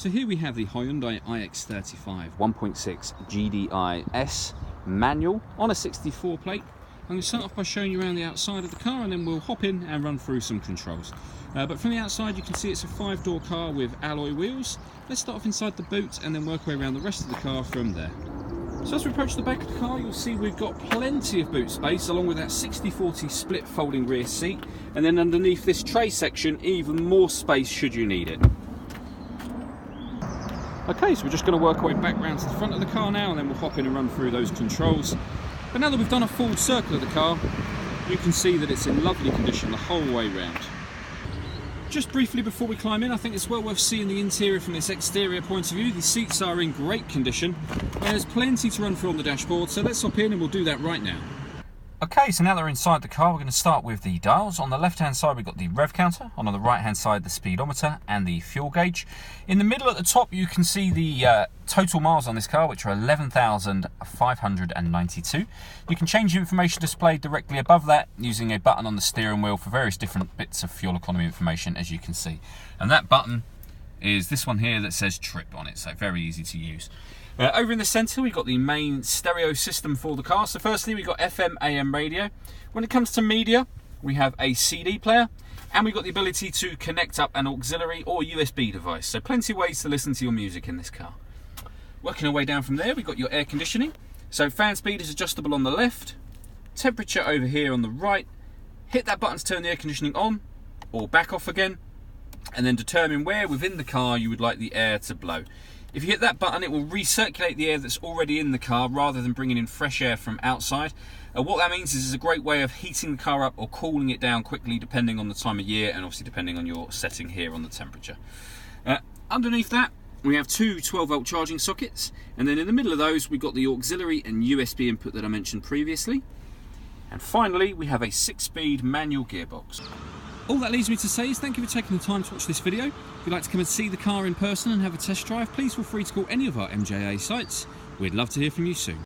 So here we have the Hyundai IX35 1.6 GDI-S manual on a 64 plate. I'm going to start off by showing you around the outside of the car and then we'll hop in and run through some controls. But from the outside you can see it's a 5-door car with alloy wheels. Let's start off inside the boot and then work our way around the rest of the car from there. So as we approach the back of the car, you'll see we've got plenty of boot space along with that 60/40 split folding rear seat, and then underneath this tray section even more space should you need it. Okay, so we're just going to work our way back round to the front of the car now and then we'll hop in and run through those controls. But now that we've done a full circle of the car, you can see that it's in lovely condition the whole way round. Just briefly before we climb in, I think it's well worth seeing the interior from this exterior point of view. The seats are in great condition and there's plenty to run through on the dashboard, so let's hop in and we'll do that right now. Okay, so now that we're inside the car, we're going to start with the dials. On the left-hand side, we've got the rev counter. On the right-hand side, the speedometer and the fuel gauge. In the middle at the top, you can see the total miles on this car, which are 11,592. You can change the information displayed directly above that using a button on the steering wheel for various different bits of fuel economy information, as you can see. And that button is this one here that says trip on it, so very easy to use. Over in the centre we've got the main stereo system for the car. So firstly we've got FM AM radio. When it comes to media we have a CD player and we've got the ability to connect up an auxiliary or USB device. So plenty of ways to listen to your music in this car. Working our way down from there we've got your air conditioning. So fan speed is adjustable on the left, temperature over here on the right. Hit that button to turn the air conditioning on or back off again, and then determine where within the car you would like the air to blow. If you hit that button, it will recirculate the air that's already in the car rather than bringing in fresh air from outside. What that means is it's a great way of heating the car up or cooling it down quickly depending on the time of year and obviously depending on your setting here on the temperature. Underneath that, we have two 12-volt charging sockets, and then in the middle of those we've got the auxiliary and USB input that I mentioned previously. And finally, we have a 6-speed manual gearbox. All that leaves me to say is thank you for taking the time to watch this video. If you'd like to come and see the car in person and have a test drive, please feel free to call any of our MJA sites. We'd love to hear from you soon.